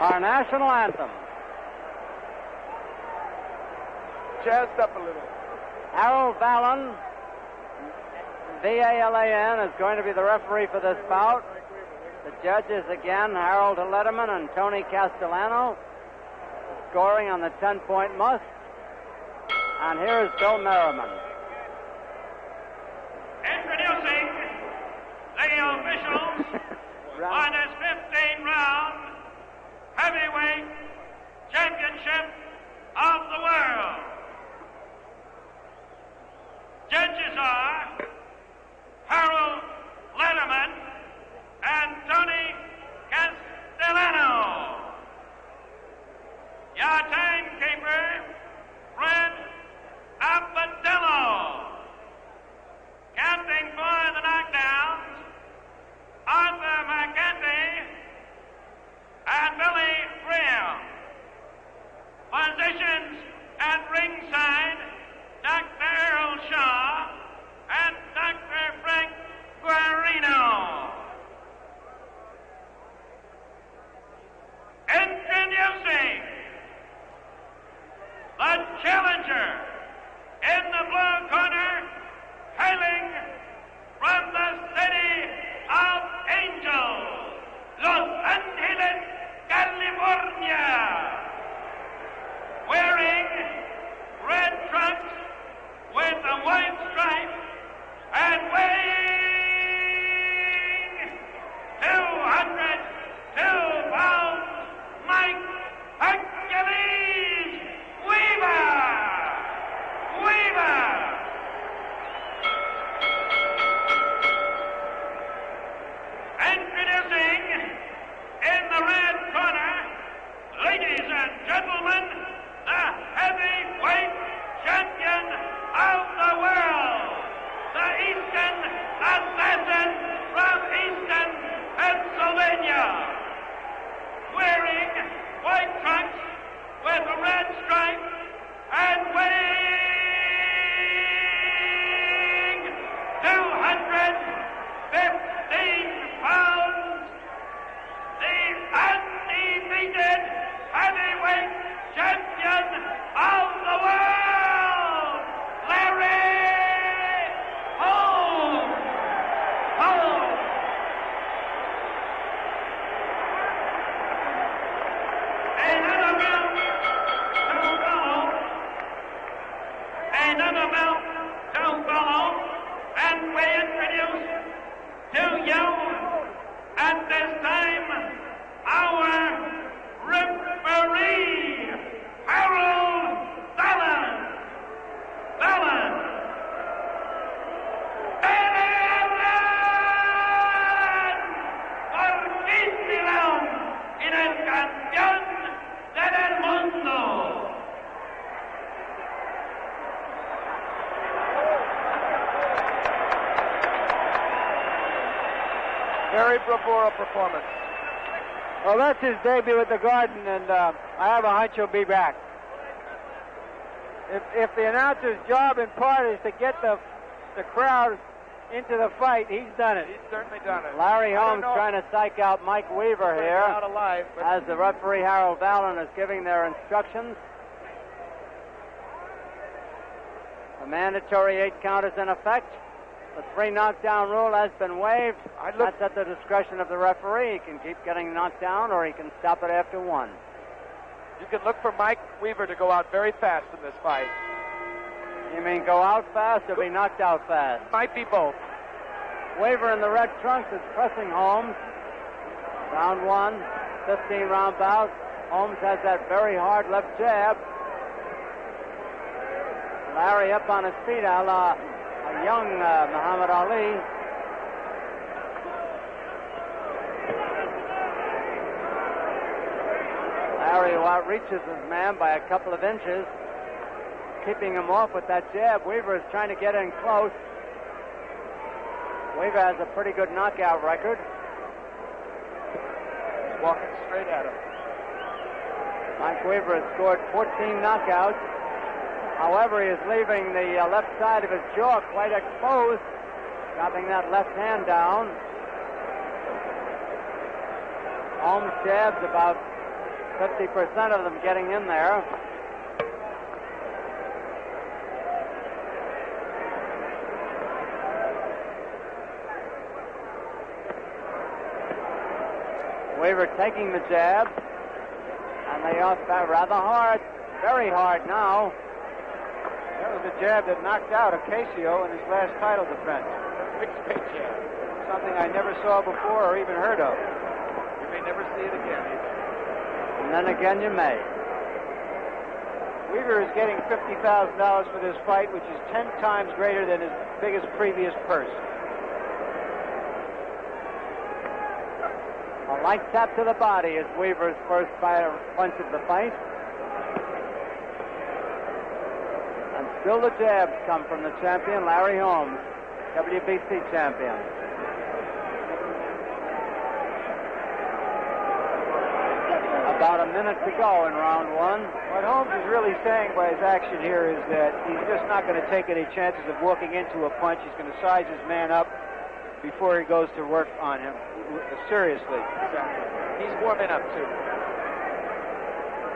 our national anthem. Jazzed up a little. Harold Vallon, V-A-L-A-N, is going to be the referee for this bout. The judges again, Harold Letterman and Tony Castellano, scoring on the 10-point must. And here is Bill Merriman. Introducing the officials on this 15-round heavyweight championship of the world. Judges are Harold Letterman and Tony Castellano. Your timekeeper, Fred Apatello. Counting for the knockdowns, Arthur McCarthy and Billy Graham. Positions at ringside, Dr. Earl Shaw and Dr. Frank Guarino. Introducing the challenger in the blue corner, hailing from the city of Angels, Los Angeles, California, wearing red trunks with a white stripe and weighing 202 pounds, Mike Hercules Weaver. Introducing in the red corner, ladies and gentlemen, the heavyweight champion of the world, the Easton Assassin from Easton, Pennsylvania, wearing white trunks with a red stripe and weighing 215 pounds, the undefeated heavyweight champion of the world, Larry Holmes. Another belt to follow, and we introduce to you at this time our referee, Harold Vallon. Fortísimo en el campeón del mundo. Very bravura performance. Well, that's his debut at the Garden, and I have a hunch he'll be back. If the announcer's job in part is to get the crowd into the fight, he's done it. He's certainly done it. Larry Holmes trying to psych out Mike Weaver here out alive, as the referee Harold Vallon is giving their instructions. The mandatory 8 count is in effect. The 3 knockdown rule has been waived. That's at the discretion of the referee. He can keep getting knocked down or he can stop it after 1. You can look for Mike Weaver to go out very fast in this fight. You mean go out fast or be knocked out fast? Might be both. Weaver in the red trunks is pressing Holmes. Round 1, 15-round bout. Holmes has that very hard left jab. Larry up on his feet, a la a young Muhammad Ali. Larry outreaches his man by a couple of inches, keeping him off with that jab. Weaver is trying to get in close. Weaver has a pretty good knockout record. He's walking straight at him. Mike Weaver has scored 14 knockouts. However, he is leaving the left side of his jaw quite exposed, dropping that left hand down. Holmes jabs about 50% of them getting in there. Weaver taking the jab, and they are rather hard, very hard now. That was a jab that knocked out Ocasio in his last title defense. Big jab. Something I never saw before or even heard of. You may never see it again either. And then again you may. Weaver is getting $50,000 for this fight, which is 10 times greater than his biggest previous purse. A light tap to the body is Weaver's first punch of the fight. And still the jabs come from the champion, Larry Holmes, WBC champion. About a minute to go in round one. What Holmes is really saying by his action here is that he's just not going to take any chances of walking into a punch. He's going to size his man up before he goes to work on him seriously. Exactly. He's warming up too.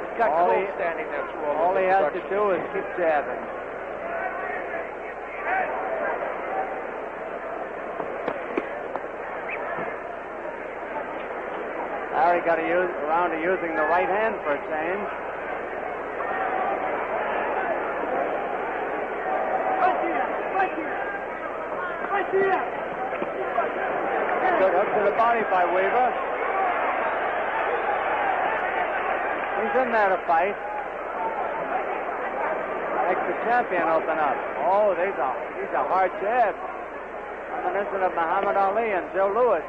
He's got Cole standing there through all he has to do is keep jabbing. Larry got around to using the right hand for a change. Good hook to the body by Weaver. He's in there to fight. Makes the champion open up. Oh, these are hard jabs. Reminiscent of Muhammad Ali and Joe Louis.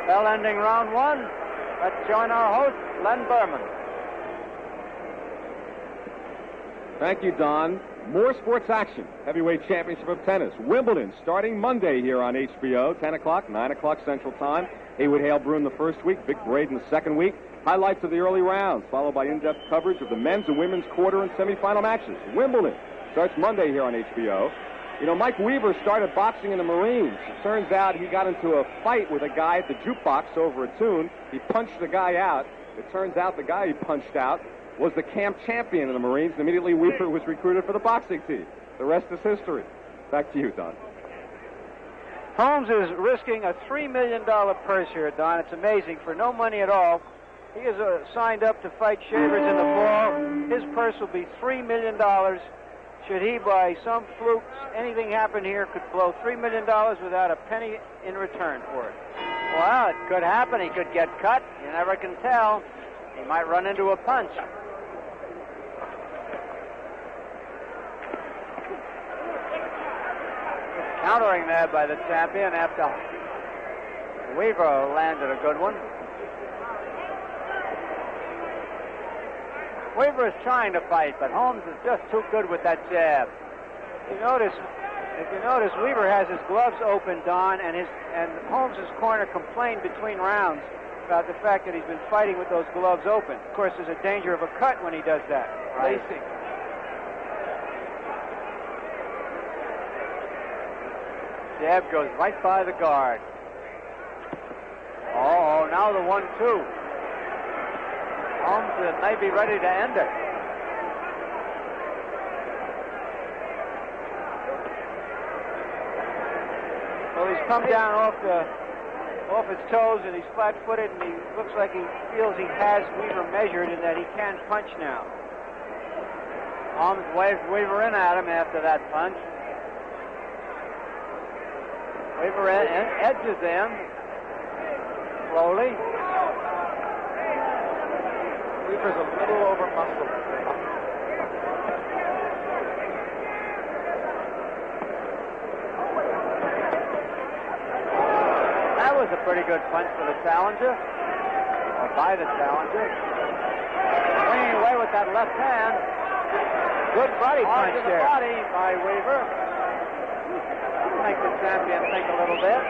Bell ending round one. Let's join our host, Len Berman. Thank you, Don. More sports action. Heavyweight Championship of Tennis. Wimbledon starting Monday here on HBO, 10 o'clock, 9 o'clock Central Time. Haywood Hale-Broon the first week, Vic Braden the second week. Highlights of the early rounds, followed by in-depth coverage of the men's and women's quarter and semifinal matches. Wimbledon starts Monday here on HBO. You know, Mike Weaver started boxing in the Marines. It turns out he got into a fight with a guy at the jukebox over a tune. He punched the guy out. It turns out the guy he punched out was the camp champion in the Marines, and immediately Weaver was recruited for the boxing team. The rest is history. Back to you, Don. Holmes is risking a $3 million purse here, Don. It's amazing. For no money at all, he is signed up to fight Shavers in the fall. His purse will be $3 million. Should he, by some flukes, anything happen here, could blow $3 million without a penny in return for it. Well, it could happen. He could get cut. You never can tell. He might run into a punch. Countering there by the champion after Weaver landed a good one. Weaver is trying to fight, but Holmes is just too good with that jab. If you notice, Weaver has his gloves open, Don, and Holmes's corner complained between rounds about the fact that he's been fighting with those gloves open. Of course, there's a danger of a cut when he does that. Right. Lacing. Jab goes right by the guard. Oh, now the 1-2. Holmes may be ready to end it. Well, he's come down off his toes, and he's flat-footed, and he looks like he feels he has Weaver measured and that he can punch now. Holmes waved Weaver in at him after that punch. Weaver edges in slowly. Weaver's a little over-muscled. That was a pretty good punch for the challenger, or by the challenger. Swinging away with that left hand. Good body punch Onto the there. body by Weaver. Make the champion think a little bit.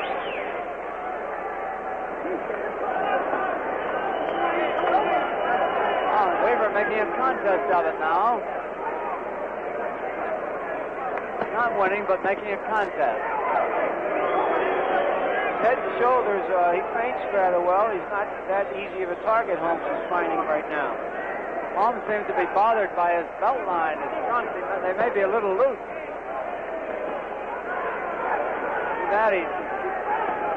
Weaver making a contest of it now. Not winning, but making a contest. Head and shoulders, he feints rather well. He's not that easy of a target, Holmes is finding right now. Holmes seems to be bothered by his belt line, his trunks. They may be a little loose. See that? He's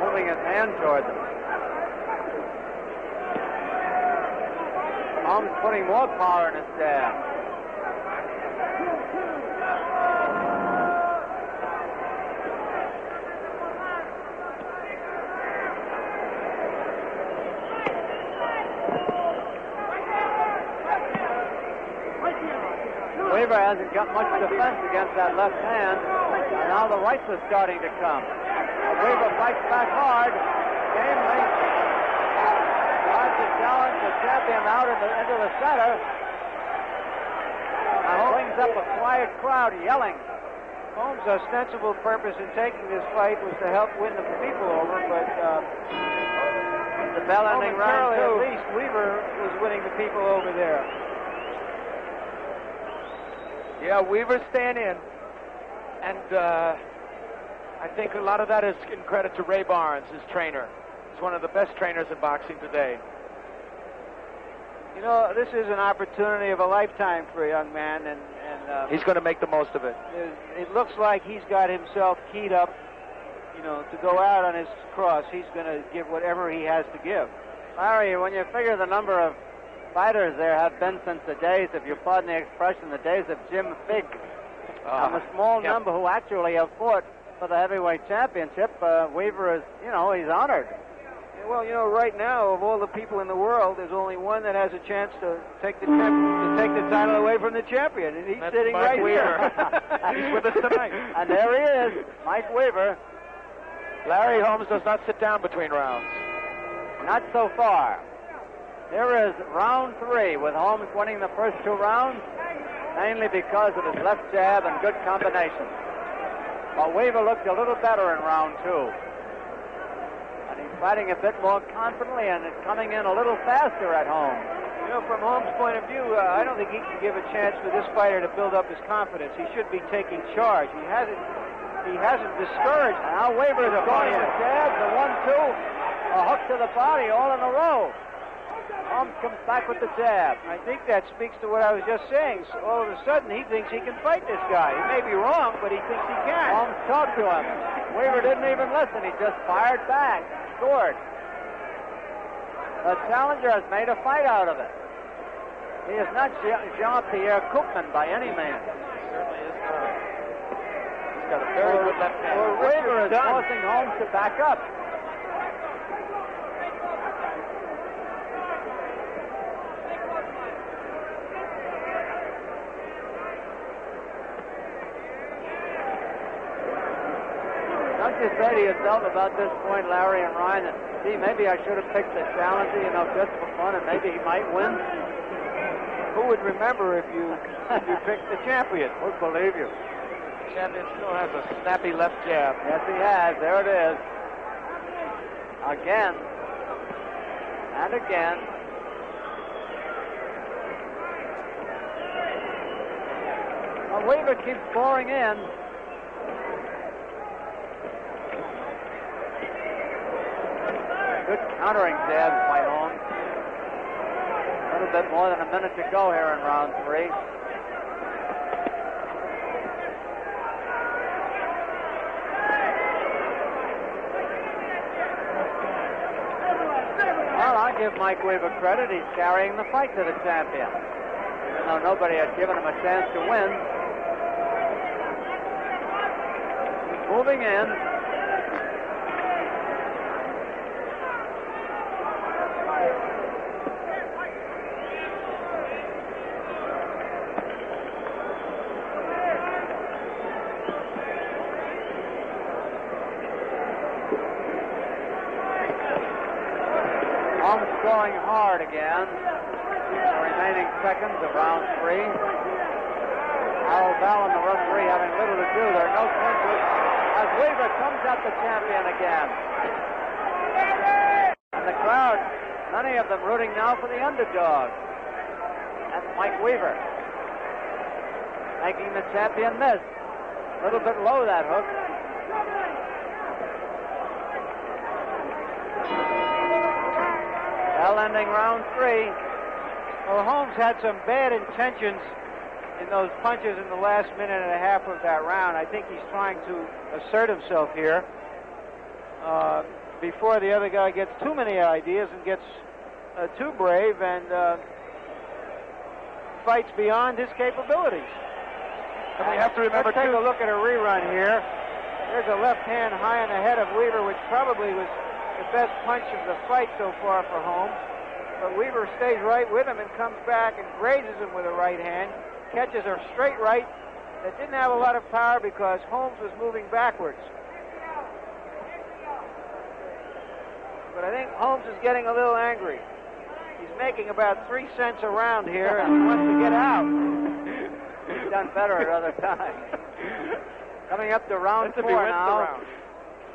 moving his hand toward them. Holmes putting more power in his jab. Weaver hasn't got much defense against that left hand, and now the rights are starting to come. Weaver fights back hard, gamely, tries to challenge the champion out into the center, and brings up a quiet crowd yelling. Holmes' ostensible purpose in taking this fight was to help win the people over, but the bell ending round two. At least Weaver was winning the people over there. Yeah, Weaver's staying in, and I think a lot of that is in credit to Ray Barnes, his trainer. He's one of the best trainers in boxing today. You know, this is an opportunity of a lifetime for a young man, and he's going to make the most of it. It looks like he's got himself keyed up, you know, to go out on his cross. He's going to give whatever he has to give. Larry, when you figure the number of fighters there have been since the days, if you pardon the expression, the days of Jim Figg, and the small number who actually have fought for the heavyweight championship, Weaver is, you know, he's honored. Well, you know, right now, of all the people in the world, there's only one that has a chance to take the title away from the champion, and he's sitting Mike right Weaver. here. He's with us tonight. And there he is, Mike Weaver. Larry Holmes does not sit down between rounds. Not so far. Here is round three, with Holmes winning the first two rounds, mainly because of his left jab and good combinations. But Weaver looked a little better in round two. And he's fighting a bit more confidently and it's coming in a little faster at Holmes. You know, from Holmes' point of view, I don't think he can give a chance for this fighter to build up his confidence. He should be taking charge. He hasn't discouraged. And now Weaver is going with jabs, the 1-2, a hook to the body, all in a row. Holmes comes back with the jab. I think that speaks to what I was just saying. So all of a sudden, he thinks he can fight this guy. He may be wrong, but he thinks he can. Holmes talked to him. Weaver didn't even listen. He just fired back, scored. The challenger has made a fight out of it. He is not Jean-Pierre Koopman by any means. He certainly is not. He's got a very good left hand. Weaver is forcing Holmes to back up. Don't you say to yourself about this point, Larry and Ryan, that, gee, maybe I should have picked the challenger, you know, just for fun, and maybe he might win? Who would remember if you picked the champion? Would believe you. The champion still has a snappy left jab. Yes, he has. There it is. Again. And again. Well, Weaver keeps pouring in. Good countering jabs by Holmes. A little bit more than a minute to go here in round three. Well, I'll give Mike Weaver credit. He's carrying the fight to the champion. Even though nobody had given him a chance to win. He's moving in. Going hard again. The remaining seconds of round three. Harold Bell and the referee having little to do. There are no clinches as Weaver comes at the champion again. And the crowd, many of them rooting now for the underdog. That's Mike Weaver. Making the champion miss. A little bit low, that hook. Bell ending round 3. Well, Holmes had some bad intentions in those punches in the last minute and a half of that round. I think he's trying to assert himself here before the other guy gets too many ideas and gets too brave and fights beyond his capabilities. And we have to remember, let's take a look at a rerun here. There's a left hand high on the head of Weaver, which probably was the best punch of the fight so far for Holmes. But Weaver stays right with him and comes back and grazes him with a right hand, catches a straight right that didn't have a lot of power because Holmes was moving backwards. But I think Holmes is getting a little angry. He's making about 3 cents a round here and wants to get out. He's done better at other times. Coming up to round 4 now.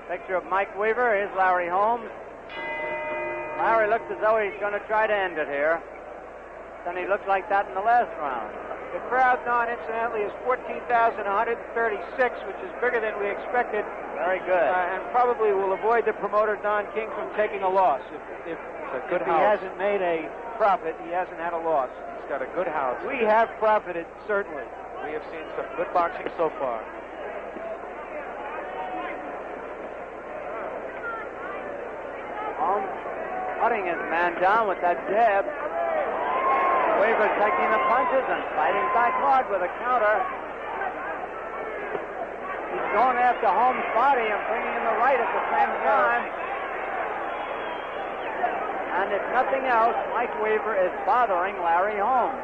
Picture of Mike Weaver. Here's Larry Holmes. Larry looks as though he's going to try to end it here. Then he looked like that in the last round. The crowd, Don, incidentally, is 14,136, which is bigger than we expected. Very good. And probably will avoid the promoter, Don King, from taking a loss. If he hasn't made a profit, he hasn't had a loss. He's got a good house. We have profited, certainly. We have seen some good boxing so far. Holmes cutting his man down with that jab. Weaver taking the punches and fighting back hard with a counter. He's going after Holmes' body and bringing in the right at the same time. And if nothing else, Mike Weaver is bothering Larry Holmes.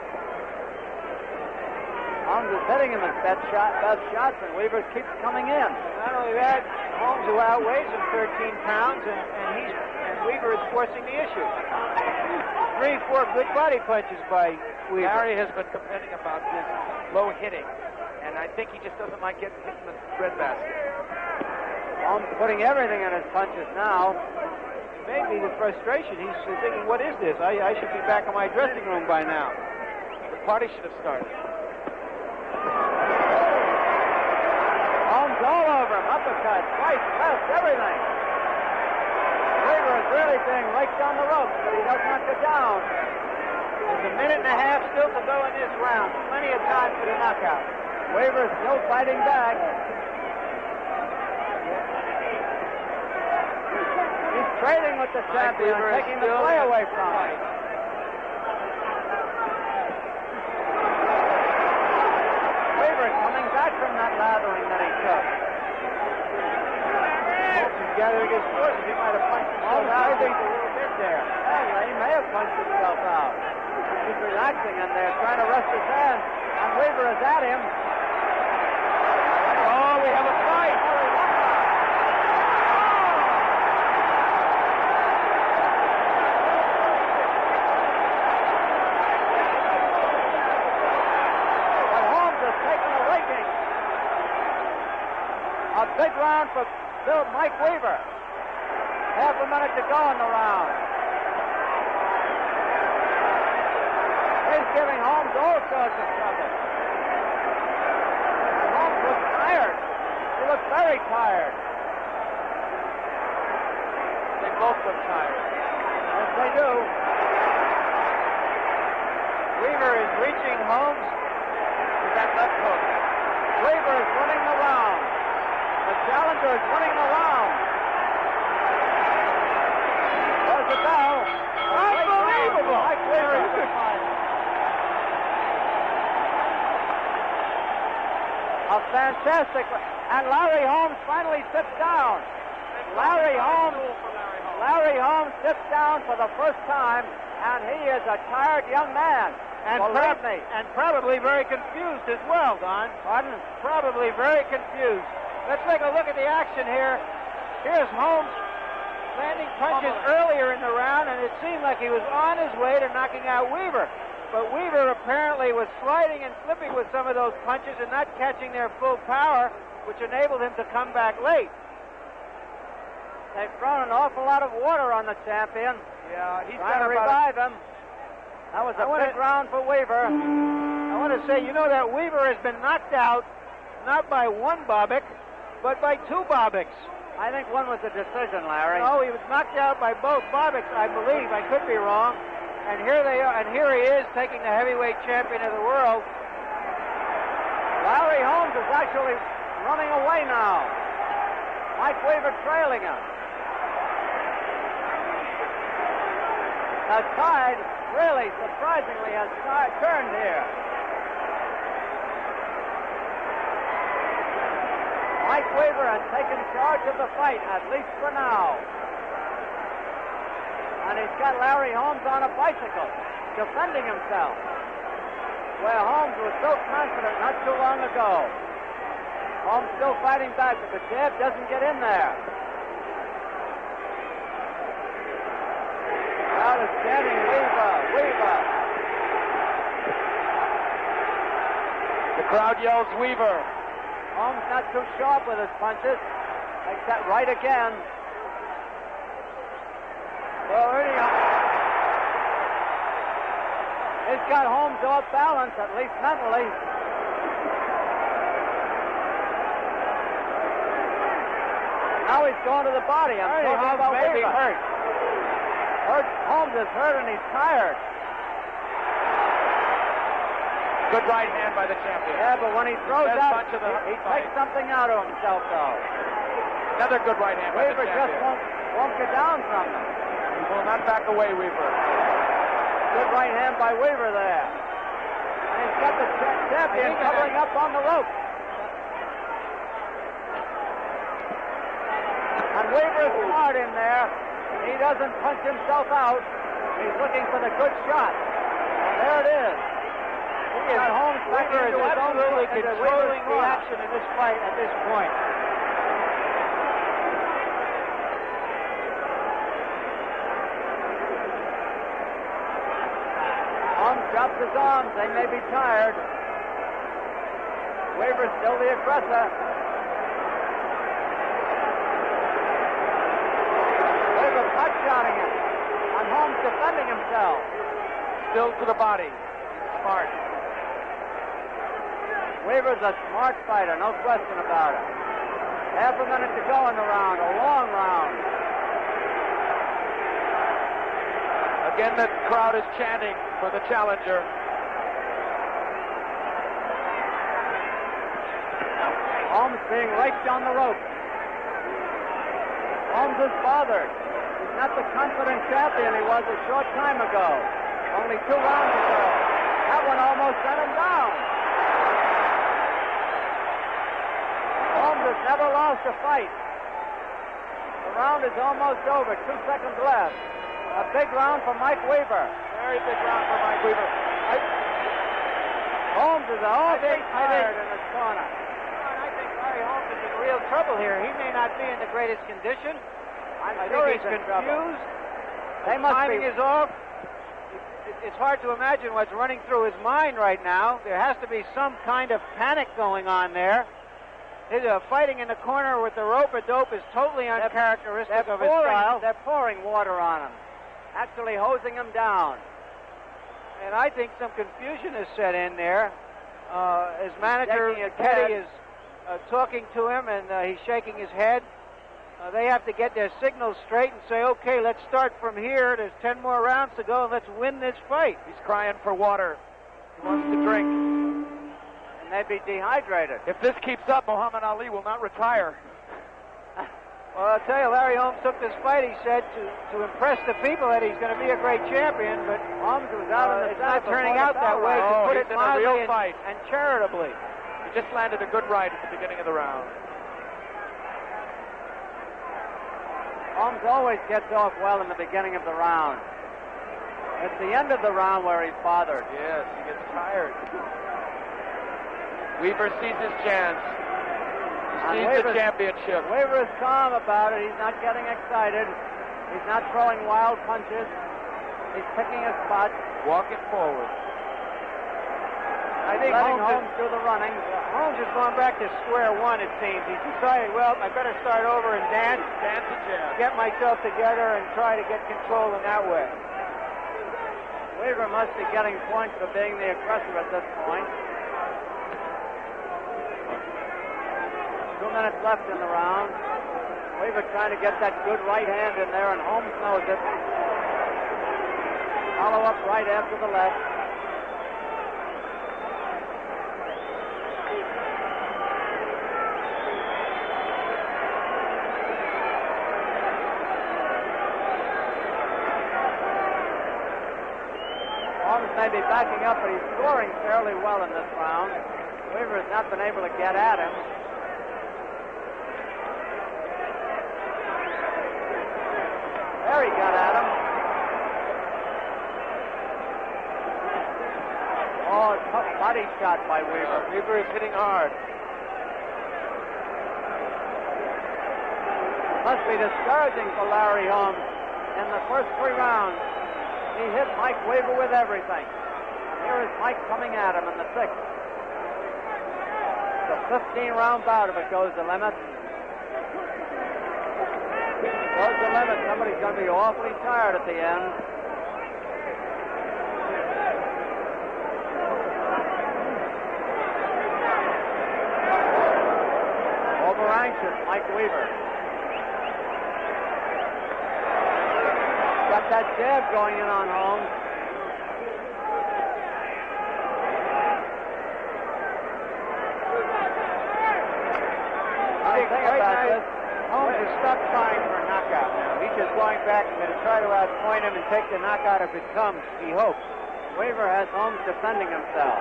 Holmes is hitting him his best shots, and Weaver keeps coming in. Not only that, Holmes, who outweighs him 13 pounds, and Weaver is forcing the issue. 3-4 good body punches by Weaver. Larry has been complaining about this low hitting, and I think he just doesn't like getting hit in the breadbasket. Holmes putting everything in his punches now. Maybe the frustration. He's thinking, what is this? I should be back in my dressing room by now. The party should have started. Holmes all over him. Uppercut, twice, left, everything. Weaver is really being raked on the ropes, but he does not go down. There's a minute and a half still to go in this round. Plenty of time for the knockout. Weaver is still fighting back. He's trading with the champion, taking the play away from him. Weaver coming back from that lathering that he took. Holmes is gathering his forces. He might have punched himself out. I think a little bit there. Yeah, he may have punched himself out. He's relaxing in there, trying to rest his hands. And Weaver is at him. Oh, we have a fight. But Holmes has taken a raking. A big round for Mike Weaver. Half a minute to go in the round. He's giving Holmes all sorts of trouble. Holmes looks tired. He looks very tired. They both look tired. Yes, they do. Weaver is reaching Holmes with that left hook. Weaver is winning the round. The challenger is winning the round. There's the bell. Unbelievable! Mike Weaver is the final. A fantastic. And Larry Holmes finally sits down. Larry Holmes sits down for the first time, and he is a tired young man. And probably very confused as well, Don. Pardon? Probably very confused. Let's take a look at the action here. Here's Holmes landing punches earlier in the round, and it seemed like he was on his way to knocking out Weaver. But Weaver apparently was sliding and slipping with some of those punches and not catching their full power, which enabled him to come back late. They've thrown an awful lot of water on the champion. Yeah, he's trying to revive him. That was a big round for Weaver. I want to say, you know that Weaver has been knocked out not by one Bobbick, but by two Bobbicks. I think one was a decision, Larry. No, he was knocked out by both Bobbicks, I believe. I could be wrong. And here they are, and here he is taking the heavyweight champion of the world. Larry Holmes is actually running away now. Mike Weaver trailing him. The tide really, surprisingly, has turned here. Mike Weaver has taken charge of the fight, at least for now. And he's got Larry Holmes on a bicycle, defending himself. Where Holmes was so confident not too long ago. Holmes still fighting back, but the jab doesn't get in there. Crowd is chanting, Weaver, Weaver. The crowd yells Weaver. Holmes not too sharp with his punches. Makes that right again. Well, he's got Holmes off balance, at least mentally. Now he's going to the body. I'm talking about maybe hurt. Holmes is hurt and he's tired. Good right hand by the champion. Yeah, but when he throws out, he takes something out of himself, though. Another good right hand by the champion. Weaver just won't get down from him. He will not back away, Weaver. Good right hand by Weaver there. And he's got the champion covering up on the rope. And Weaver's smart in there. He doesn't punch himself out. He's looking for the good shot. And there it is. Holmes Weaver is absolutely controlling the action in this fight at this point. Holmes drops his arms. They may be tired. Weaver's still the aggressor. Weaver pot-shotting him. And Holmes defending himself. Still to the body. Smart. Weaver's a smart fighter, no question about it. Half a minute to go in the round, a long round. Again, the crowd is chanting for the challenger. Holmes being raked on the rope. Holmes is bothered. He's not the confident champion he was a short time ago. Only 2 rounds ago. That one almost sent him down. Holmes has never lost a fight. The round is almost over. 2 seconds left. A big round for Mike Weaver. Very big round for Mike Weaver. Holmes is all big tired in his corner. I think Larry Holmes is in real trouble here. He may not be in the greatest condition. I think he's confused. They must timing is off. It's hard to imagine what's running through his mind right now. There has to be some kind of panic going on there. His fighting in the corner with the rope-a-dope is totally uncharacteristic of his style. They're pouring water on him, actually hosing him down. And I think some confusion is set in there. His manager, Teddy, is talking to him, and he's shaking his head. They have to get their signals straight and say, okay, let's start from here. There's 10 more rounds to go, and let's win this fight. He's crying for water. He wants to drink. And they'd be dehydrated. If this keeps up, Muhammad Ali will not retire. Well, I'll tell you, Larry Holmes took this fight, he said, to impress the people that he's going to be a great champion, but Holmes was out in the it's not turning out that way, to put it mildly and charitably. He just landed a good right at the beginning of the round. Holmes always gets off well in the beginning of the round. It's the end of the round where he's bothered. Yes, he gets tired. Weaver sees his chance. He sees the championship. Weaver is calm about it. He's not getting excited. He's not throwing wild punches. He's picking his spots. Walking forward. I think Holmes do the running. Holmes has gone back to square one, it seems. He's decided, well, I better start over and dance. Dance and jab. Get myself together and try to get control in that way. Weaver must be getting points for being the aggressor at this point. minutes left in the round. Weaver trying to get that good right hand in there, and Holmes knows it. Follow up right after the left. Holmes may be backing up, but he's scoring fairly well in this round. Weaver has not been able to get at him. There he got at him. Oh, a tough body shot by Weaver. Weaver is hitting hard. Must be discouraging for Larry Holmes. In the first 3 rounds, he hit Mike Weaver with everything. Here is Mike coming at him in the 6th. The 15-round bout if it goes the limit. Goes the limit. Somebody's going to be awfully tired at the end. Over anxious, Mike Weaver. Got that jab going in on Holmes. The thing about this, Holmes has stopped trying for a knockout now. He's just going back and going to try to outpoint him and take the knockout if it comes, he hopes. Weaver has Holmes defending himself.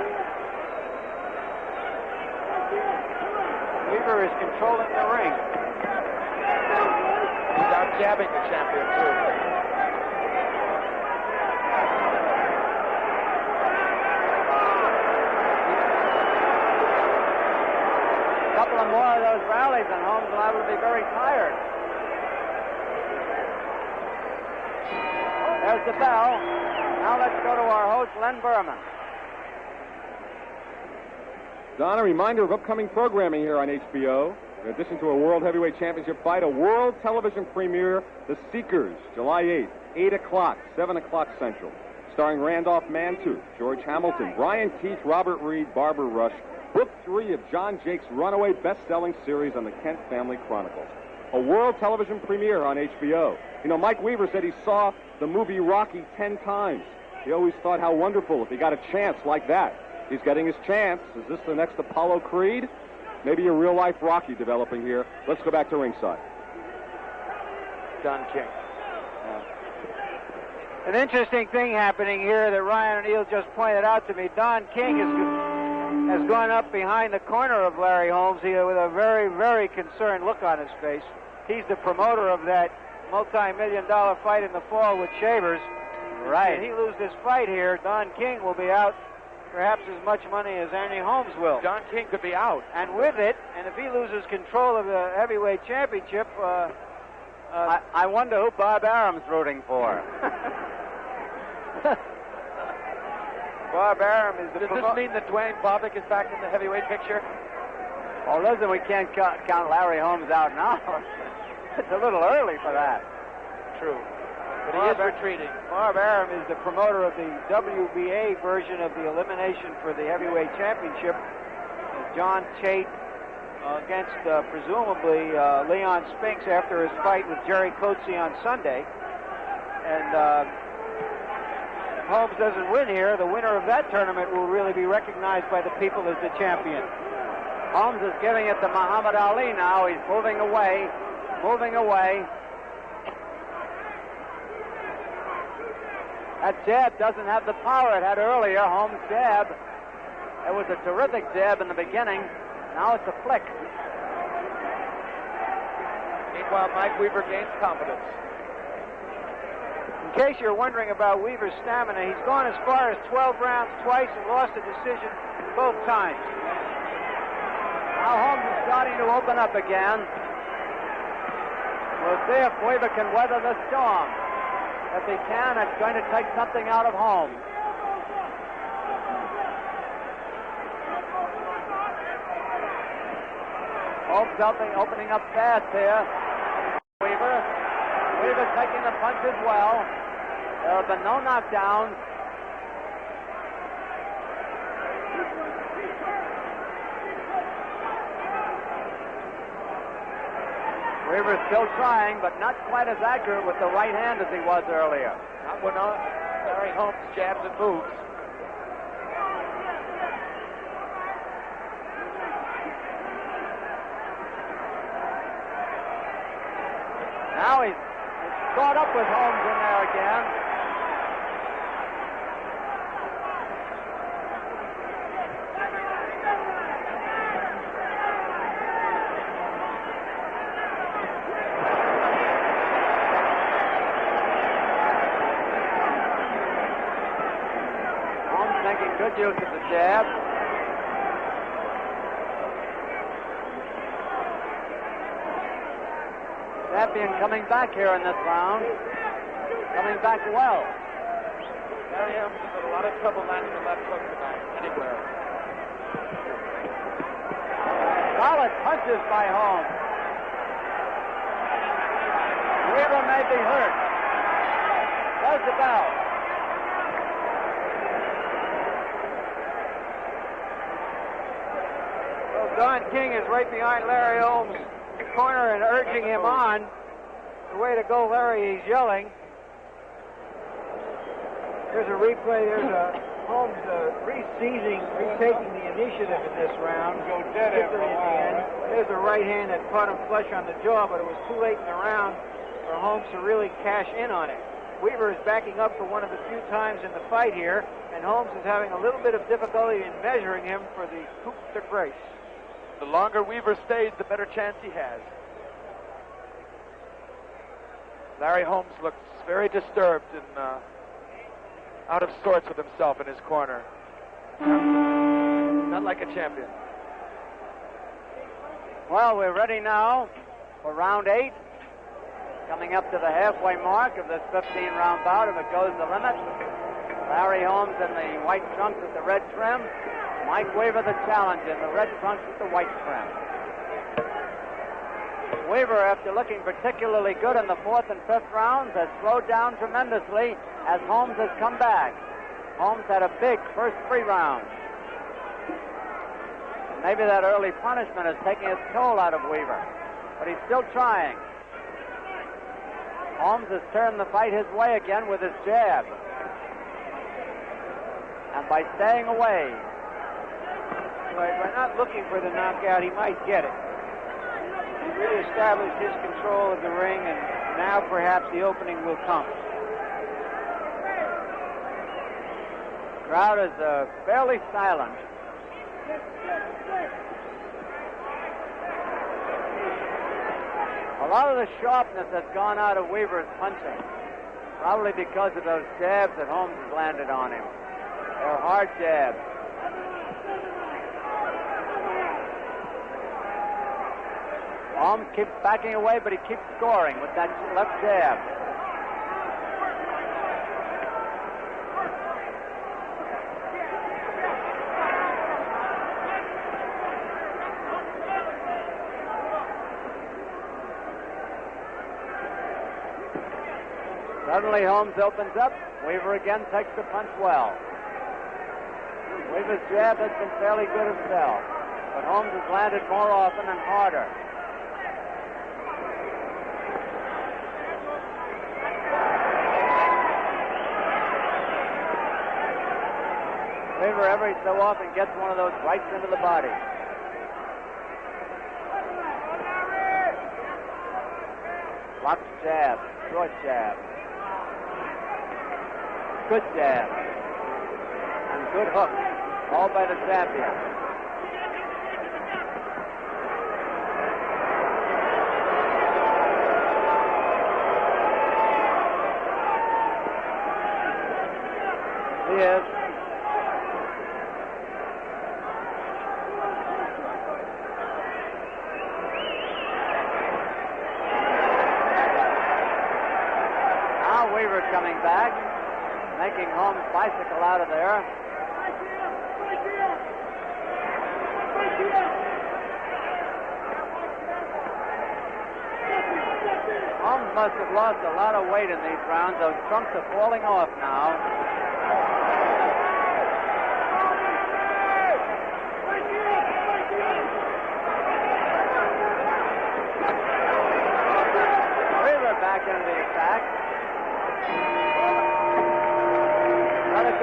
Weaver is controlling the ring. He's out jabbing the champion, too. Couple of more of those rallies and Holmes will have to be very tired. There's the bell. Now let's go to our host, Len Berman. Don, a reminder of upcoming programming here on HBO. In addition to a World Heavyweight Championship fight, a world television premiere, The Seekers, July 8th, 8 o'clock, 7 o'clock Central. Starring Randolph Mantooth, George Hamilton, Brian Keith, Robert Reed, Barbara Rush. Book 3 of John Jake's runaway best-selling series on the Kent Family Chronicles. A world television premiere on HBO. You know, Mike Weaver said he saw the movie Rocky 10 times. He always thought how wonderful if he got a chance like that. He's getting his chance. Is this the next Apollo Creed? Maybe a real-life Rocky developing here. Let's go back to ringside. Don King. An interesting thing happening here that Ryan O'Neal just pointed out to me. Don King has gone up behind the corner of Larry Holmes here with a very, very concerned look on his face. He's the promoter of that multi-million-dollar fight in the fall with Shavers. Right. If he loses this fight here, Don King will be out perhaps as much money as Ernie Holmes will. Don King could be out. And with it, and if he loses control of the heavyweight championship, I wonder who Bob Arum's rooting for. Bob Arum is the... Does this mean that Dwayne Bobbick is back in the heavyweight picture? Oh, listen, we can't count Larry Holmes out now. It's a little early for that. True. But he is retreating. Bob Arum is the promoter of the WBA version of the elimination for the heavyweight championship. John Tate against presumably Leon Spinks after his fight with Jerry Coetzee on Sunday. And if Holmes doesn't win here, the winner of that tournament will really be recognized by the people as the champion. Holmes is giving it to Muhammad Ali now. He's moving away. That jab doesn't have the power it had earlier. Holmes' jab. It was a terrific jab in the beginning. Now it's a flick. Meanwhile, Mike Weaver gains confidence. In case you're wondering about Weaver's stamina, he's gone as far as 12 rounds twice and lost a decision both times. Now Holmes is starting to open up again. We'll see if Weaver can weather the storm. If he can, it's going to take something out of Holmes. Holmes opening up fast here. Weaver taking the punch as well. There have been no knockdowns. Weaver's still trying, but not quite as accurate with the right hand as he was earlier. Not when Larry Holmes jabs and moves. Now he's caught up with Holmes in there again. Holmes making good use of the jab. Champion coming back here in this round. Coming back well. Larry Holmes has had a lot of trouble landing the left hook tonight, anywhere. Solid punches by Holmes. Weaver may be hurt. There's the bell. Well, Don King is right behind Larry Holmes' corner and urging him on. The way to go, Larry, he's yelling. There's a replay. There's a Holmes retaking the initiative in this round. Victory in the end. There's a right hand that caught him flush on the jaw, but it was too late in the round for Holmes to really cash in on it. Weaver is backing up for one of the few times in the fight here, and Holmes is having a little bit of difficulty in measuring him for the coup de grace. The longer Weaver stays, the better chance he has. Larry Holmes looks very disturbed and out of sorts with himself in his corner. Not like a champion. Well, we're ready now for round 8. Coming up to the halfway mark of this 15-round bout, if it goes the limit. Larry Holmes in the white trunks with the red trim. Mike Weaver, the challenger, in the red trunks with the white trim. Weaver, after looking particularly good in the 4th and 5th rounds, has slowed down tremendously as Holmes has come back. Holmes had a big first 3 rounds. And maybe that early punishment is taking its toll out of Weaver, but he's still trying. Holmes has turned the fight his way again with his jab. And by staying away. By not looking for the knockout, he might get it. He really established his control of the ring, and now perhaps the opening will come. The crowd is fairly silent. A lot of the sharpness has gone out of Weaver's punching, probably because of those jabs that Holmes has landed on him. They're hard jabs. Holmes keeps backing away, but he keeps scoring with that left jab. Suddenly Holmes opens up. Weaver again takes the punch well. Weaver's jab has been fairly good himself, but Holmes has landed more often and harder. Weaver every so often gets one of those rights into the body. Lots of jab, short jab. Good jab. And good hook. All by the champion. He is. Now Weaver's coming back, making Holmes bicycle out of there. Holmes must have lost a lot of weight in these rounds. Those trunks are falling off now.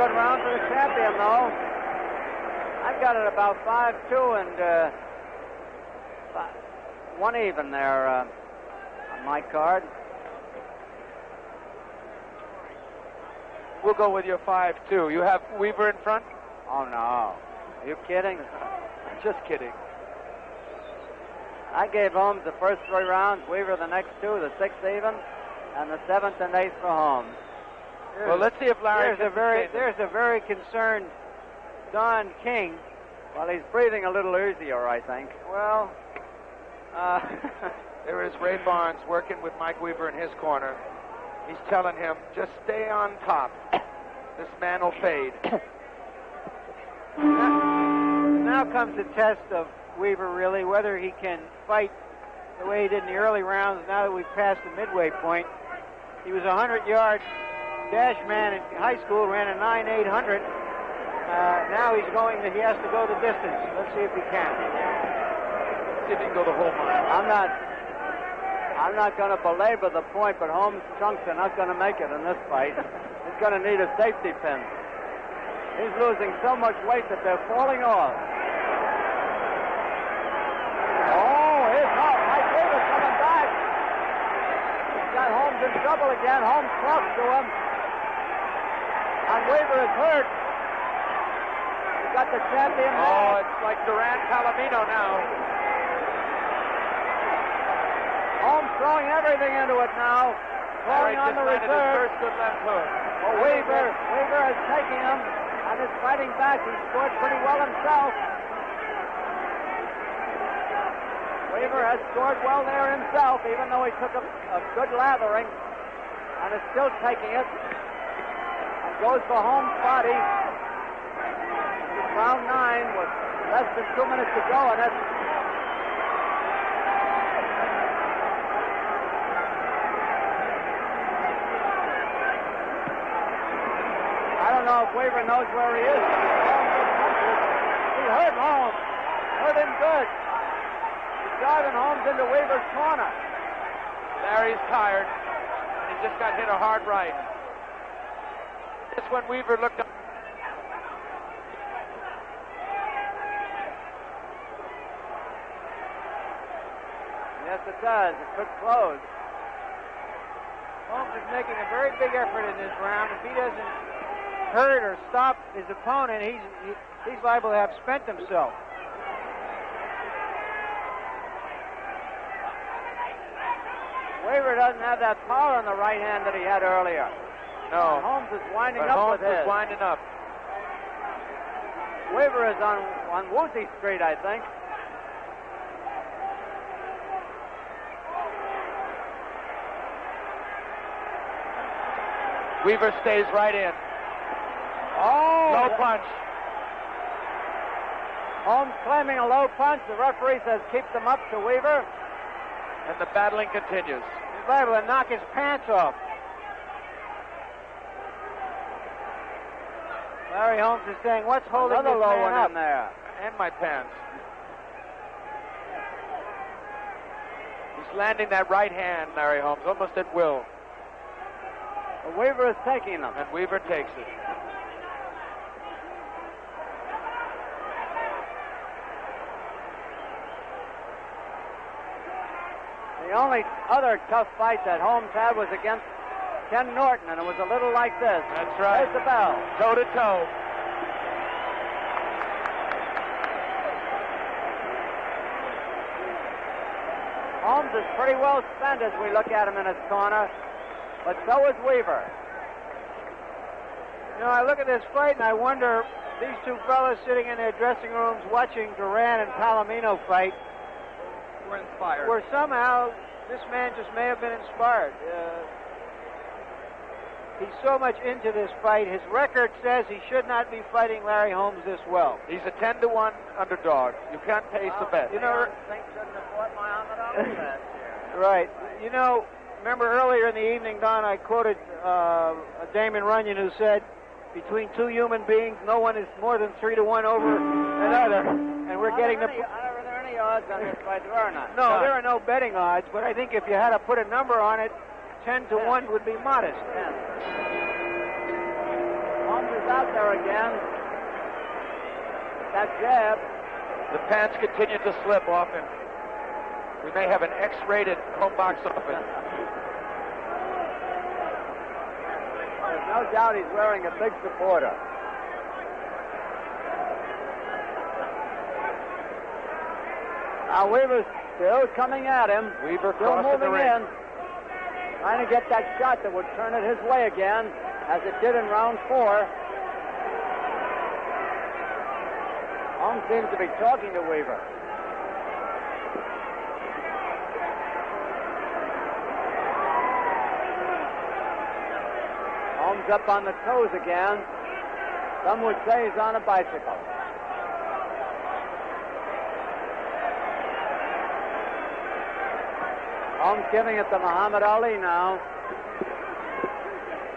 good round for the champion, though. I've got it about 5-2 and 1 even there on my card. We'll go with your 5-2. You have Weaver in front? Oh, no. Are you kidding? Just kidding. I gave Holmes the first 3 rounds, Weaver the next 2, the 6th even, and the 7th and 8th for Holmes. Well, let's see if Larry There's a very concerned Don King. Well, he's breathing a little easier, I think. Well, there is Ray Barnes working with Mike Weaver in his corner. He's telling him, just stay on top. This man will fade. now comes the test of Weaver, really, whether he can fight the way he did in the early rounds. Now that we've passed the midway point, he was a 100-yard dash man in high school, ran a 9.800. Now he has to go the distance. Let's see if he can. See if he can go the whole mile. I'm not going to belabor the point, but Holmes' chunks are not going to make it in this fight. He's going to need a safety pin. He's losing so much weight that they're falling off. Oh, here's Holmes. Mike Weaver's coming back. He's got Holmes in trouble again. Holmes talks to him. And Weaver is hurt. He's got the champion. Oh, it's like Duran Palomino now. Holmes throwing everything into it now. Throwing on the reserve. His first good left hook. Oh, Weaver is taking him and is fighting back. He scored pretty well himself. Weaver has scored well there himself, even though he took a good lathering, and is still taking it. And goes for Holmes' body. It's round 9 with less than 2 minutes to go, and that's I don't know if Weaver knows where he is. He hurt Holmes. Hurt him good. He's driving Holmes into Weaver's corner. Larry's tired, and he just got hit a hard right. Just when Weaver looked up. Yes, it does. It could close. Holmes is making a very big effort in this round. If he doesn't hurt or stop his opponent, he's liable to have spent himself. Weaver doesn't have that power on the right hand that he had earlier. No. Holmes is winding But up Holmes with his. is winding up. Weaver is on Woozy Street, I think. Weaver stays right in. Oh! Low punch. Holmes claiming a low punch. The referee says keep them up to Weaver. And the battling continues. He's liable to knock his pants off. Larry Holmes is saying, what's holding Another this low man one up? in there. And my pants. He's landing that right hand, Larry Holmes, almost at will. Well, Weaver is taking them. And Weaver takes it. The only other tough fight that Holmes had was against Ken Norton, and it was a little like this. That's right. There's the bell. Toe to toe. Holmes is pretty well spent as we look at him in his corner, but so is Weaver. You know, I look at this fight and I wonder, these two fellas sitting in their dressing rooms watching Duran and Palomino fight, We're inspired. where somehow this man just may have been inspired. He's so much into this fight. His record says he should not be fighting Larry Holmes this well. He's a 10-1 underdog. You can't pace the bet. You know, I shouldn't have fought Muhammad Ali last year. right. You know, remember earlier in the evening, Don, I quoted Damon Runyon, who said, between two human beings, no one is more than 3-1 over another. And we're getting the... Are there any odds on this fight? There are not. No, there are no betting odds, but I think if you had to put a number on it, 10-1 would be modest. Holmes is out there again. That jab. The pants continue to slip off him. We may have an X-rated home box office. There's no doubt he's wearing a big supporter. Now Weaver's still coming at him. Weaver still crossing the moving ring. in. Trying to get that shot that would turn it his way again, as it did in round 4. Holmes seems to be talking to Weaver. Holmes up on the toes again. Some would say he's on a bicycle. Holmes giving it to Muhammad Ali now.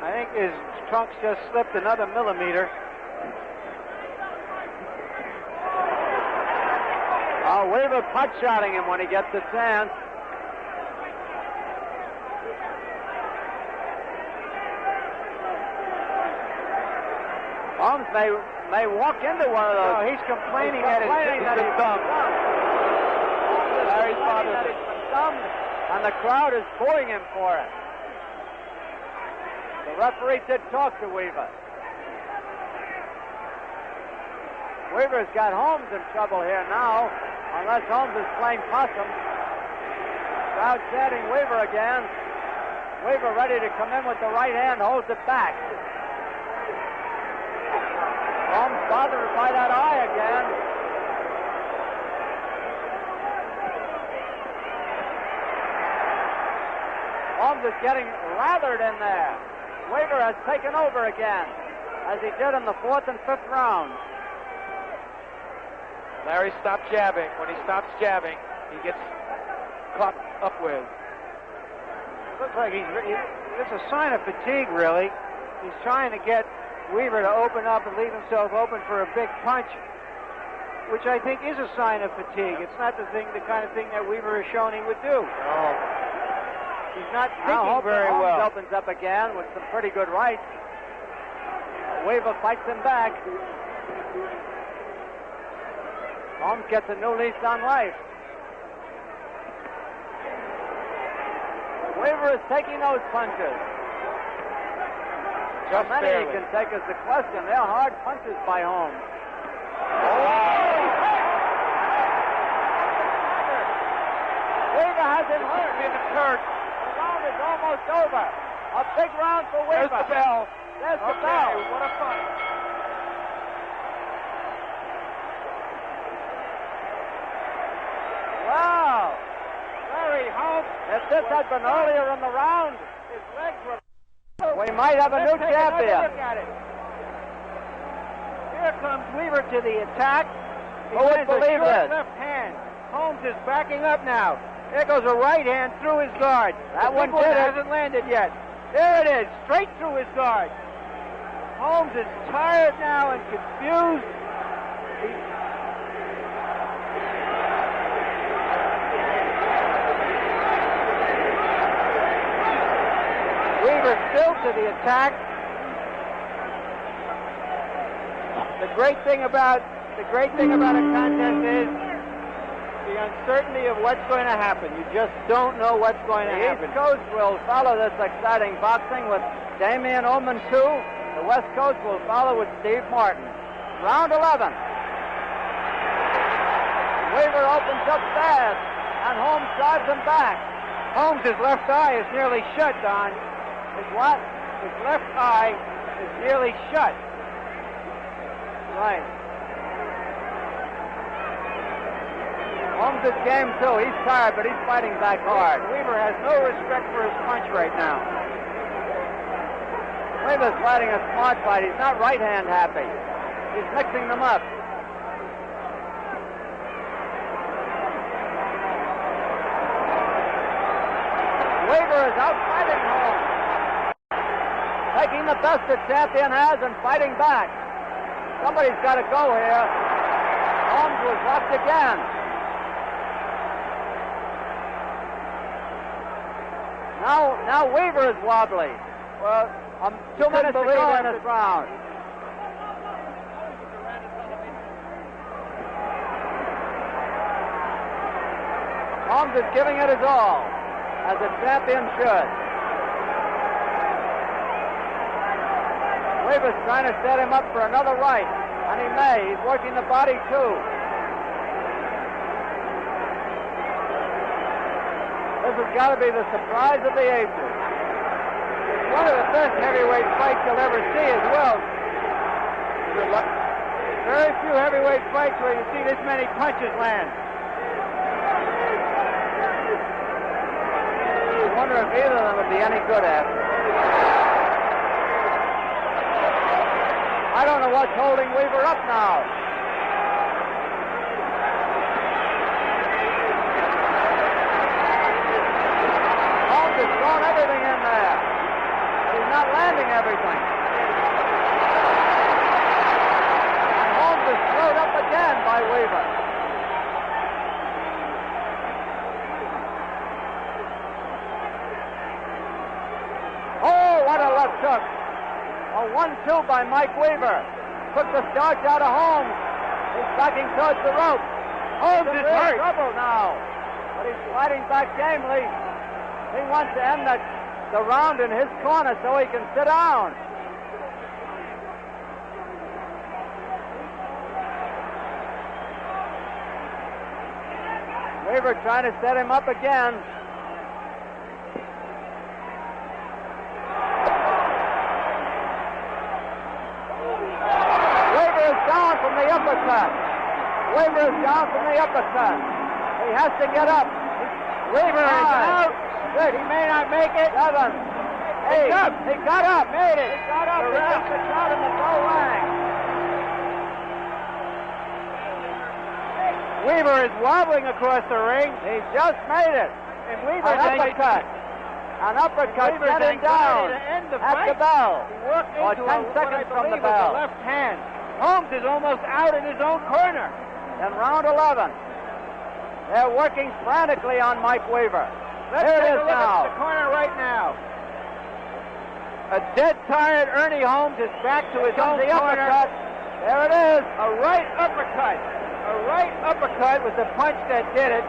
I think his trunks just slipped another millimeter. Weaver pot-shotting him when he gets the chance. Holmes may walk into one of those. No, he's complaining that he's been thumbed. Larry's father that he's been thumbed, and the crowd is booing him for it. The referee did talk to Weaver. Weaver's got Holmes in trouble here now, unless Holmes is playing possum. Crowd chanting Weaver again. Weaver ready to come in with the right hand, holds it back. Holmes bothered by that eye again. Holmes is getting lathered in there. Weaver has taken over again, as he did in the 4th and 5th rounds. Larry stopped jabbing. When he stops jabbing, he gets caught up with. Looks like it's a sign of fatigue, really. He's trying to get Weaver to open up and leave himself open for a big punch, which I think is a sign of fatigue. It's not the kind of thing that Weaver has shown he would do. No. He's not thinking very well. Holmes opens up again with some pretty good rights. Weaver fights him back. Holmes gets a new lease on life. Weaver is taking those punches. Just How many barely. he can take is the question. They're hard punches by Holmes. Weaver has him hurt. It's hurt. The round is almost over. A big round for Weaver. There's the bell. There's the Okay, bell. what a fight. Wow. Larry Holmes, if this had been earlier in the round, his legs were... We might have a new Let's take another champion. look at it. Here comes Weaver to the attack. He Who would lands a believe short this? left hand. Holmes is backing up now. There goes a right hand through his guard. That The big one did it. hasn't landed yet. There it is, straight through his guard. Holmes is tired now and confused. Weaver still to the attack. The great thing about a contest is the uncertainty of what's going to happen. You just don't know what's going to The happen. East Coast will follow this exciting boxing with Damian Ullman 2. The West Coast will follow with Steve Martin. Round 11. Weaver opens up fast, and Holmes drives him back. Holmes' left eye is nearly shut, Don. His what? His left eye is nearly shut. Right. Holmes is game too. He's tired, but he's fighting back hard. Weaver has no respect for his punch right now. Weaver's fighting a smart fight. He's not right hand happy. He's mixing them up. Weaver is out fighting Holmes. Taking the best the champion has and fighting back. Somebody's got to go here. Holmes was locked again. Now Weaver is wobbly. Well, 2 minutes to go in this round. Holmes is giving it his all, as a champion should. Weaver's trying to set him up for another right, and he may. He's working the body, too. This has got to be the surprise of the ages. It's one of the best heavyweight fights you'll ever see as well. Good luck. Very few heavyweight fights where you see this many punches land. I wonder if either of them would be any good after. I don't know what's holding Weaver up now. Holmes has thrown everything in there, but he's not landing everything. And Holmes is screwed up again by Weaver. Oh, what a left hook. A 1-2 by Mike Weaver. Took the starch out of Holmes. He's backing towards the rope. Holmes is in trouble now. But he's fighting back gamely. He wants to end the round in his corner so he can sit down. Weaver trying to set him up again. Weaver is down from the uppercut. He has to get up. Weaver is out. Good. He may not make it. 7, 8. He got up. Made it. He got up. He got the shot and the bell rang. Weaver is wobbling across the ring. He just made it. And Weaver An uppercut set him down at the bell. Or 10 seconds from the bell. Left hand. Holmes is almost out in his own corner. In round 11. They're working frantically on Mike Weaver. Let's There take it a is look now. at the corner right now. A dead tired Ernie Holmes is back to his own the corner. uppercut. There it is. A right uppercut. A right uppercut was the punch that did it.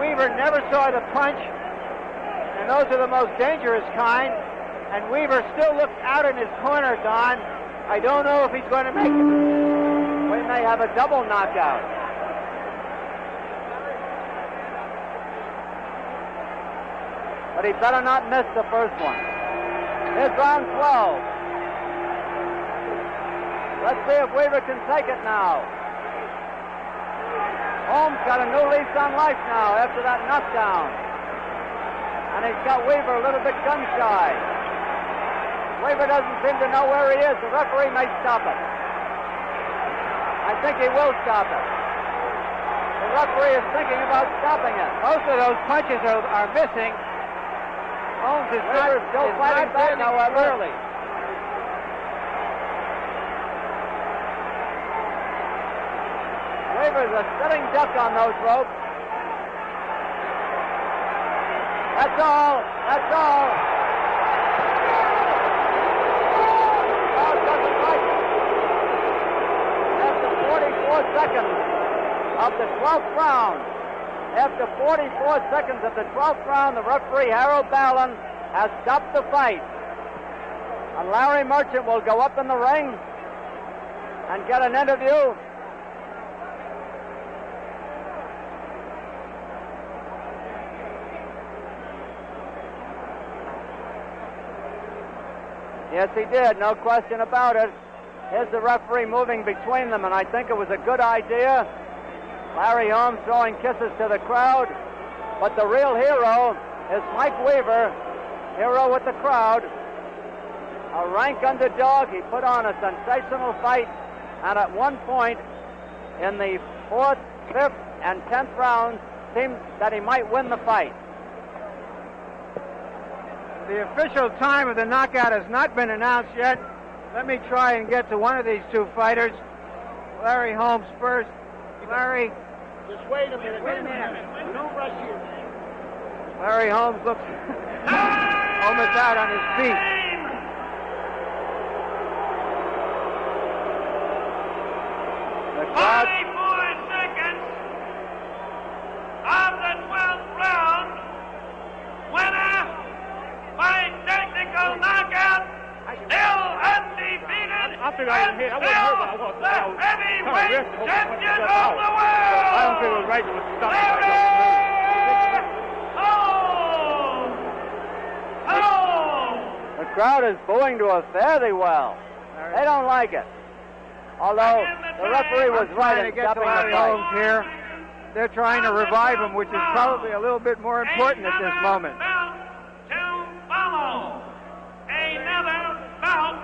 Weaver never saw the punch, and those are the most dangerous kind. And Weaver still looks out in his corner, Don. I don't know if he's going to make it. We may have a double knockout. But he better not miss the first one. Here's round 12. Let's see if Weaver can take it now. Holmes got a new lease on life now after that knockdown. And he's got Weaver a little bit gun-shy. Weaver doesn't seem to know where he is. The referee may stop it. I think he will stop it. The referee is thinking about stopping it. Most of those punches are missing. Holmes is still fighting back, however. Early. Weaver's a sitting duck on those ropes. That's all. That's all. After 44 seconds of the 12th round, after 44 seconds of the 12th round, the referee, Harold Ballin, has stopped the fight. And Larry Merchant will go up in the ring and get an interview. Yes, he did, no question about it. Here's the referee moving between them, and I think it was a good idea. Larry Holmes throwing kisses to the crowd, but the real hero is Mike Weaver, hero with the crowd. A rank underdog. He put on a sensational fight, and at one point in the 4th, 5th, and 10th rounds, seemed that he might win the fight. The official time of the knockout has not been announced yet. Let me try and get to one of these two fighters. Larry Holmes first. Larry. Just wait a minute. Wait a minute. Don't rush here. Larry Holmes looks almost out on his feet. The crowd, 44 seconds. fight was stopped. The crowd is booing to a fairly well. They don't like it. Although the referee was right in stopping the Larry fight. Holmes here. They're trying to revive him, which is probably a little bit more important at this moment. Another bout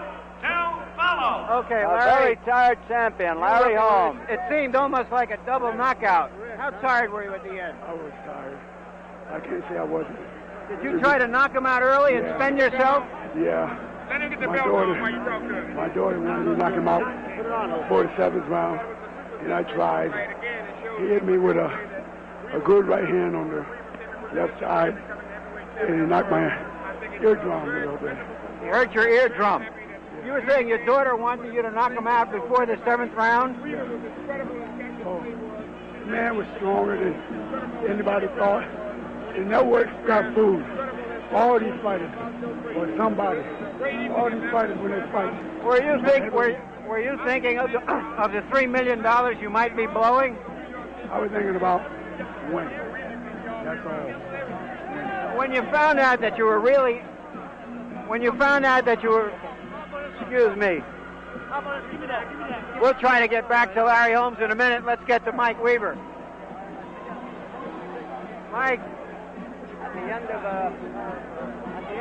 to follow. Okay, A Larry. very tired champion, Larry Holmes. It seemed almost like a double knockout. How tired were you at the end? I was tired. I can't say I wasn't. Did you try to knock him out early and spend yourself? Yeah. Let him get the My belt daughter- on while you talk to him. My daughter wanted me to knock him out before the 7th round, and I tried. He hit me with a good right hand on the left side, and he knocked my eardrum a little bit. He hurt your eardrum. You were saying your daughter wanted you to knock him out before the 7th round? Oh, the man was stronger than anybody thought. And no work got food. All these fighters, or somebody, all these fighters when they fight. Were you thinking of the $3 million you might be blowing? I was thinking about winning. That's all. When you found out that you were excuse me. We'll try to get back to Larry Holmes in a minute. Let's get to Mike Weaver. Mike. At the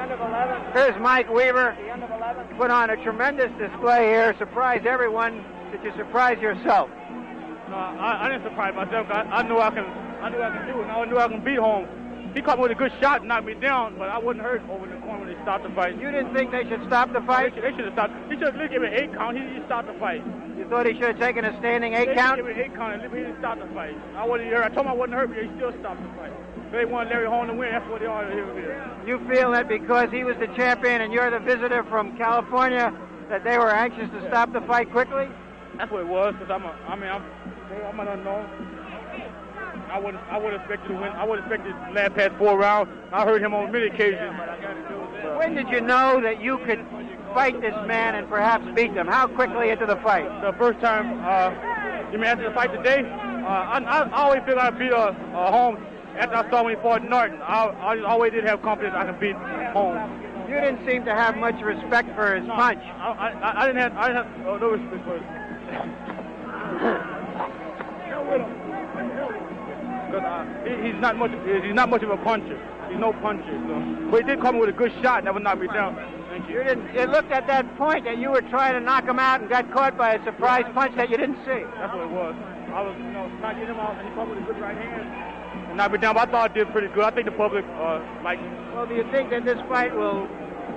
end of 11. Here's Mike Weaver. At the end of 11. Put on a tremendous display here. Surprised everyone. Did you surprise yourself? No, I didn't surprise myself. I knew I can do it. I knew I can beat Holmes. He caught me with a good shot and knocked me down, but I wasn't hurt over in the corner when they stopped the fight. You didn't think they should stop the fight? They should have stopped. He should have given an 8 count. He didn't stop the fight. You thought he should have taken a standing 8 They count? should have given an 8 count and he didn't stop the fight. I wasn't hurt. I told him I wasn't hurt, but he still stopped the fight. They want Larry Holmes to win. That's what they ought to hear. You feel that because he was the champion and you're the visitor from California, that they were anxious to stop the fight quickly? That's what it was. Because I'm an unknown. I would expect to win. I would expect to last past 4 rounds. I heard him on many occasions. When did you know that you could fight this man and perhaps beat them? How quickly into the fight? The first time, you mean after the fight today? I always feel I beat Holmes after I saw when he fought Norton. I always did have confidence I could beat Holmes. You didn't seem to have much respect for his punch. I didn't have no respect for it. He's not much of a puncher. He's no puncher. So. But he did come with a good shot. That would knock me down. Thank you. It looked at that point that you were trying to knock him out and got caught by a surprise punch that you didn't see. That's what it was. I was, trying to get him out, and he caught with a good right hand and knocked me down. But I thought I did pretty good. I think the public liked me. Well, do you think that this fight will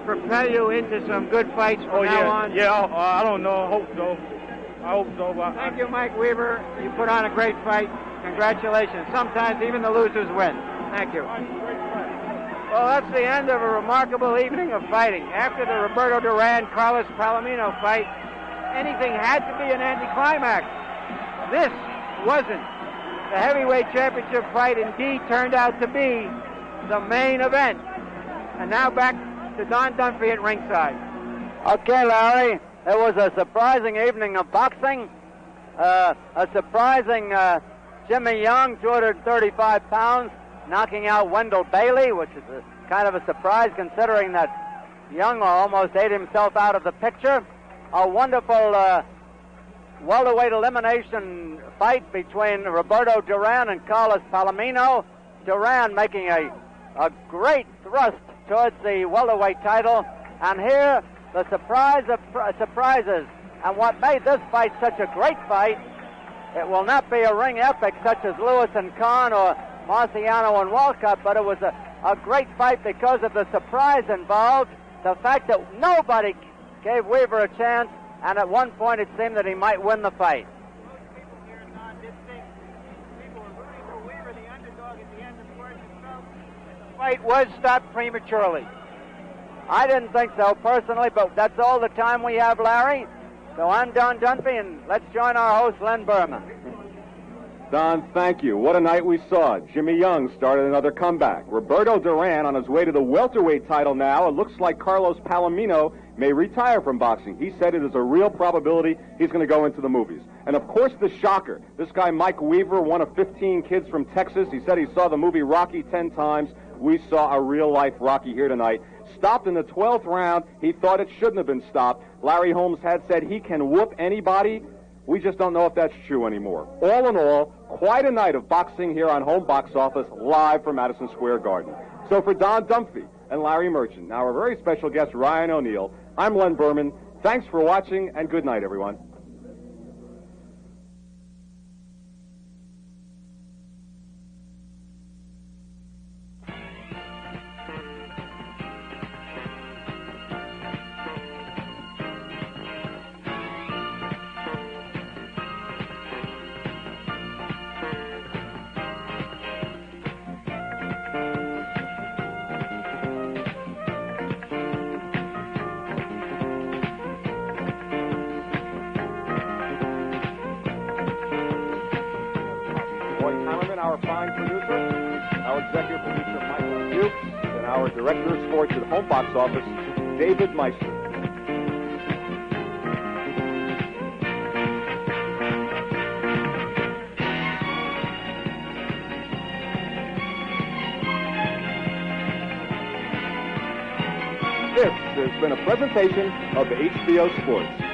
propel you into some good fights from now on? Yeah, I don't know. I hope so. Thank you, Mike Weaver. You put on a great fight. Congratulations. Sometimes even the losers win. Thank you. Well, that's the end of a remarkable evening of fighting. After the Roberto Duran-Carlos Palomino fight, anything had to be an anticlimax. This wasn't. The heavyweight championship fight indeed turned out to be the main event. And now back to Don Dunphy at ringside. Okay, Larry, it was a surprising evening of boxing. A surprising Jimmy Young, 235 pounds, knocking out Wendell Bailey, which is kind of a surprise considering that Young almost ate himself out of the picture. A wonderful welterweight elimination fight between Roberto Duran and Carlos Palomino. Duran making a great thrust towards the welterweight title. And here, the surprise of surprises. And what made this fight such a great fight, it will not be a ring epic such as Lewis and Kahn or Marciano and Walcott, but it was a great fight because of the surprise involved, the fact that nobody gave Weaver a chance, and at one point it seemed that he might win the fight. The fight was stopped prematurely. I didn't think so personally, but that's all the time we have, Larry. So I'm Don Dunphy, and let's join our host, Len Berman. Don, thank you. What a night we saw. Jimmy Young started another comeback. Roberto Duran on his way to the welterweight title now. It looks like Carlos Palomino may retire from boxing. He said it is a real probability he's going to go into the movies. And, of course, the shocker, this guy Mike Weaver, one of 15 kids from Texas, he said he saw the movie Rocky 10 times. We saw a real-life Rocky here tonight. Stopped in the 12th round. He thought it shouldn't have been stopped. Larry Holmes had said he can whoop anybody. We just don't know if that's true anymore. All in all, quite a night of boxing here on Home Box Office, live from Madison Square Garden. So for Don Dunphy and Larry Merchant, now our very special guest, Ryan O'Neal, I'm Len Berman. Thanks for watching, and good night, everyone. Our fine producer, our executive producer, Michael Dukes, and our director of sports at Home Box Office, David Meister. This has been a presentation of HBO Sports.